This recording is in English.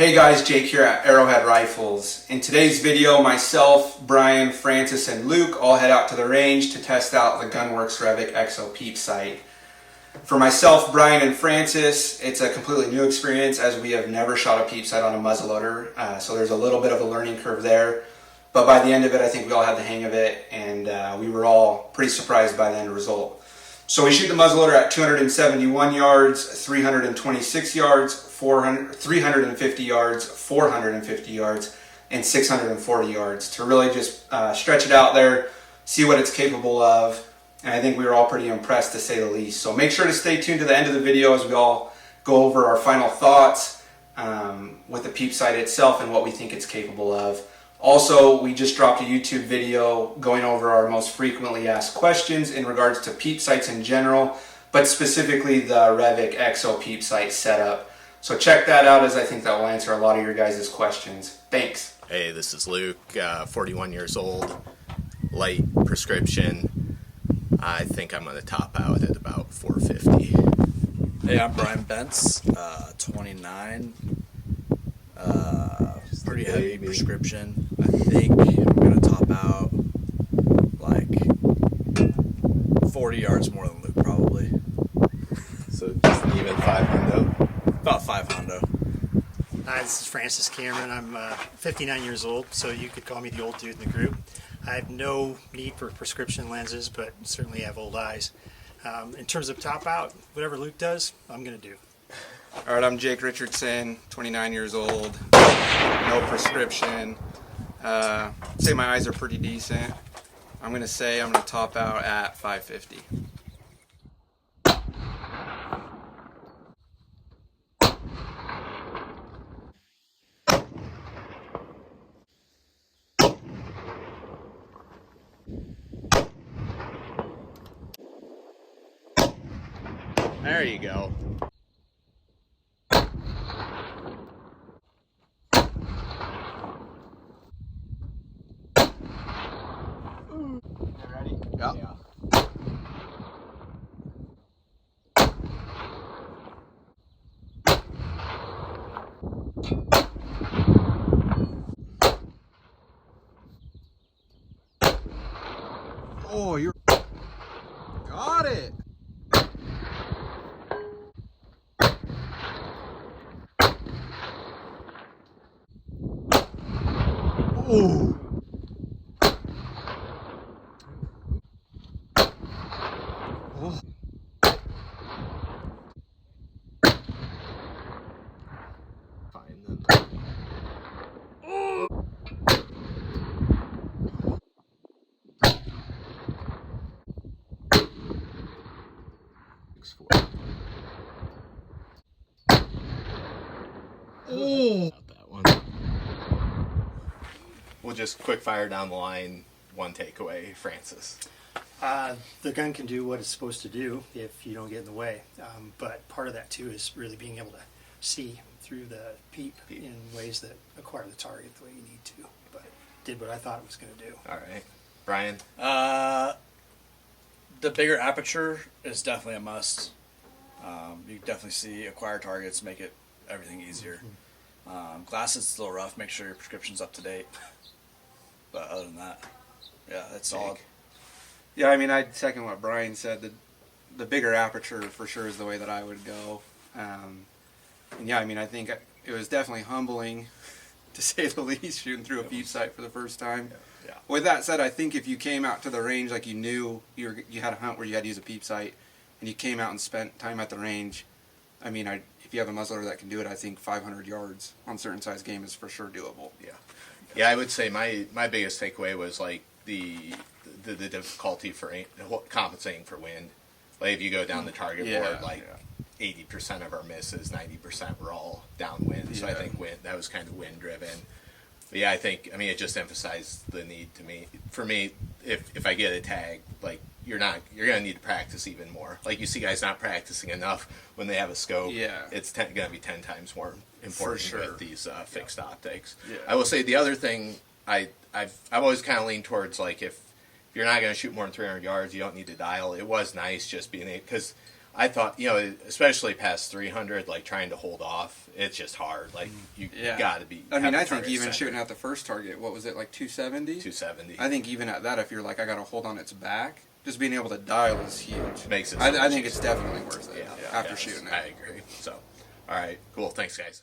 Hey guys, Jake here at Arrowhead Rifles. In today's video, myself, Bryan, Francis, and Luke all head out to the range to test out the Gunwerks Revic Exo Peep Sight. For myself, Bryan, and Francis, it's a completely new experience as we have never shot a peep sight on a muzzleloader, so there's a little bit of a learning curve there. But by the end of it, I think we all had the hang of it, and we were all pretty surprised by the end result. So we shoot the muzzleloader at 271 yards, 326 yards, 350 yards, 450 yards, and 640 yards to really just stretch it out there, see what it's capable of. And I think we were all pretty impressed, to say the least. So make sure to stay tuned to the end of the video as we all go over our final thoughts with the peep sight itself and what we think it's capable of. Also, we just dropped a YouTube video going over our most frequently asked questions in regards to peep sights in general, but specifically the Revic Exo Peep Sight setup. So check that out, as I think that will answer a lot of your guys' questions. Thanks. Hey, this is Luke, 41 years old, light prescription. I think I'm going to top out at about 450. Hey, I'm Brian Bentz, 29, pretty heavy prescription. I think I'm going to top out like 40 yards more than Luke, probably. So just an even 5 hundo? About 5 hundo. Hi, this is Francis Cameron. I'm 59 years old, so you could call me the old dude in the group. I have no need for prescription lenses, but certainly have old eyes. In terms of top out, whatever Luke does, I'm going to do. All right, I'm Jake Richardson, 29 years old, no prescription. Say my eyes are pretty decent. I'm going to top out at 550. There you go. Ready? Yep. Yeah. Oh, you're... Got it! Oh! Oh. Fine then. Oh! That one. We'll just quick fire down the line. One takeaway, Francis. The gun can do what it's supposed to do if you don't get in the way, but part of that too is really being able to see through the peep in ways that acquire the target the way you need to, but did what I thought it was going to do. All right. Brian? The bigger aperture is definitely a must. You definitely see acquired targets, make it everything easier. Glasses is a little rough, make sure your prescription's up to date. But other than that, yeah, that's solid. Yeah, I mean, I'd second what Brian said. The bigger aperture for sure is the way that I would go. And yeah, I mean, I think it was definitely humbling, to say the least, shooting through a peep sight for the first time. Yeah. With that said, I think if you came out to the range like you knew you had a hunt where you had to use a peep sight, and you came out and spent time at the range, I mean, if you have a muzzleloader that can do it, I think 500 yards on certain size game is for sure doable. Yeah. Yeah, I would say my biggest takeaway was like the difficulty for compensating for wind. Like if you go down the target board, like 80% of our misses, 90% were all downwind. So I think that was kind of wind driven. But yeah, I mean, it just emphasized the need for me, if I get a tag, like you're going to need to practice even more. Like you see guys not practicing enough when they have a scope. Yeah. It's going to be 10 times more important with these fixed optics. Yeah. I will say the other thing I've always kind of leaned towards, like if you're not going to shoot more than 300 yards, you don't need to dial. It was nice just being able, because I thought, you know, especially past 300, like trying to hold off, it's just hard. Like you got to be. I mean, I think target even center. shooting at the first target, what was it, like 270? 270 I think even at that, if you're like, I got to hold on its back, just being able to dial is huge. makes it. I think it's definitely worth it after yes, shooting it. I agree. So, all right, cool. Thanks, guys.